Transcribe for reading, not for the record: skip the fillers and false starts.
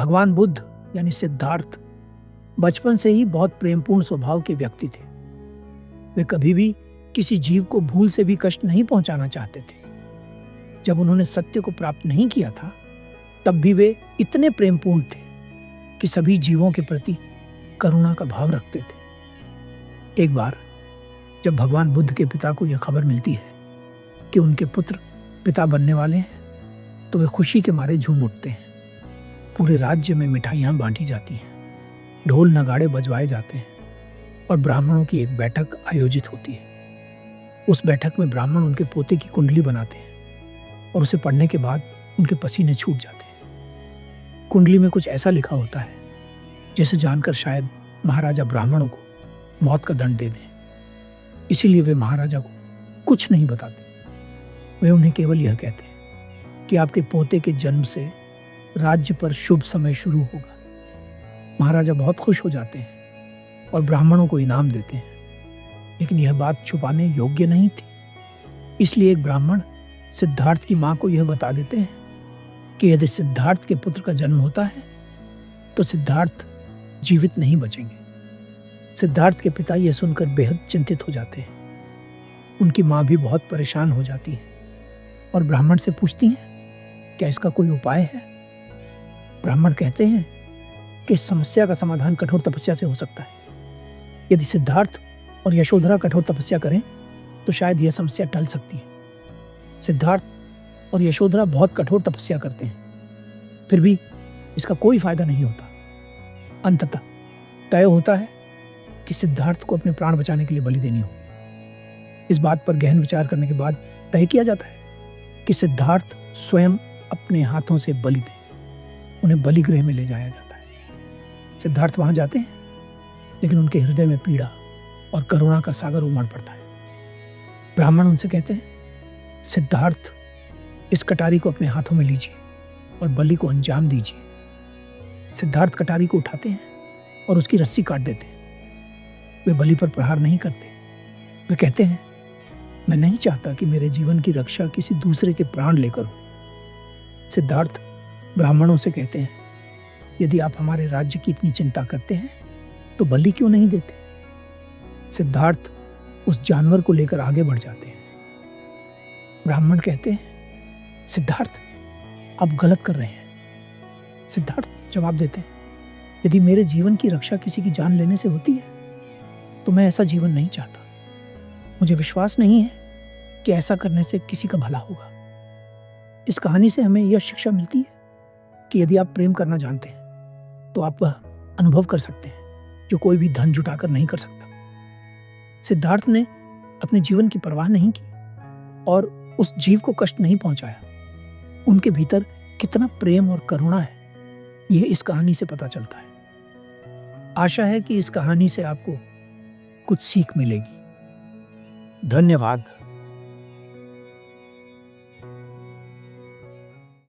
भगवान बुद्ध यानी सिद्धार्थ बचपन से ही बहुत प्रेमपूर्ण स्वभाव के व्यक्ति थे। वे कभी भी किसी जीव को भूल से भी कष्ट नहीं पहुंचाना चाहते थे। जब उन्होंने सत्य को प्राप्त नहीं किया था, तब भी वे इतने प्रेमपूर्ण थे कि सभी जीवों के प्रति करुणा का भाव रखते थे। एक बार जब भगवान बुद्ध के पिता को यह खबर मिलती है कि उनके पुत्र पिता बनने वाले हैं, तो वे खुशी के मारे झूम उठते हैं। पूरे राज्य में मिठाइयाँ बांटी जाती हैं, ढोल नगाड़े बजवाए जाते हैं और ब्राह्मणों की एक बैठक आयोजित होती है। उस बैठक में ब्राह्मण उनके पोते की कुंडली बनाते हैं और उसे पढ़ने के बाद उनके पसीने छूट जाते हैं। कुंडली में कुछ ऐसा लिखा होता है जिसे जानकर शायद महाराजा ब्राह्मणों को मौत का दंड दे दें। इसीलिए वे महाराजा को कुछ नहीं बताते। वे उन्हें केवल यह कहते हैं कि आपके पोते के जन्म से राज्य पर शुभ समय शुरू होगा। महाराजा बहुत खुश हो जाते हैं और ब्राह्मणों को इनाम देते हैं, लेकिन यह बात छुपाने योग्य नहीं थी। इसलिए एक ब्राह्मण सिद्धार्थ की मां को यह बता देते हैं कि यदि सिद्धार्थ के पुत्र का जन्म होता है तो सिद्धार्थ जीवित नहीं बचेंगे। सिद्धार्थ के पिता यह सुनकर बेहद चिंतित हो जाते हैं। उनकी मां भी बहुत परेशान हो जाती है और ब्राह्मण से पूछती हैं, क्या इसका कोई उपाय है? ब्राह्मण कहते हैं कि इस समस्या का समाधान कठोर तपस्या से हो सकता है। यदि सिद्धार्थ और यशोधरा कठोर तपस्या करें तो शायद यह समस्या टल सकती है। सिद्धार्थ और यशोधरा बहुत कठोर तपस्या करते हैं, फिर भी इसका कोई फायदा नहीं होता। अंततः तय होता है कि सिद्धार्थ को अपने प्राण बचाने के लिए बलि देनी होगी। इस बात पर गहन विचार करने के बाद तय किया जाता है कि सिद्धार्थ स्वयं अपने हाथों से बलि दे। उन्हें बलिगृह में ले जाया जाता है। सिद्धार्थ वहां जाते हैं, लेकिन उनके हृदय में पीड़ा और करुणा का सागर उमड़ पड़ता है। ब्राह्मण उनसे कहते हैं, सिद्धार्थ, इस कटारी को अपने हाथों में लीजिए और बलि को अंजाम दीजिए। सिद्धार्थ कटारी को उठाते हैं और उसकी रस्सी काट देते हैं। वे बलि पर प्रहार नहीं करते। वे कहते हैं, मैं नहीं चाहता कि मेरे जीवन की रक्षा किसी दूसरे के प्राण लेकर हो। सिद्धार्थ ब्राह्मणों से कहते हैं, यदि आप हमारे राज्य की इतनी चिंता करते हैं तो बलि क्यों नहीं देते? सिद्धार्थ उस जानवर को लेकर आगे बढ़ जाते हैं। ब्राह्मण कहते हैं, सिद्धार्थ, आप गलत कर रहे हैं। सिद्धार्थ जवाब देते हैं, यदि मेरे जीवन की रक्षा किसी की जान लेने से होती है तो मैं ऐसा जीवन नहीं चाहता। मुझे विश्वास नहीं है कि ऐसा करने से किसी का भला होगा। इस कहानी से हमें यह शिक्षा मिलती है कि यदि आप प्रेम करना जानते हैं तो आप वह अनुभव कर सकते हैं जो कोई भी धन जुटाकर नहीं कर सकता। सिद्धार्थ ने अपने जीवन की परवाह नहीं की और उस जीव को कष्ट नहीं पहुंचाया। उनके भीतर कितना प्रेम और करुणा है, यह इस कहानी से पता चलता है। आशा है कि इस कहानी से आपको कुछ सीख मिलेगी। धन्यवाद।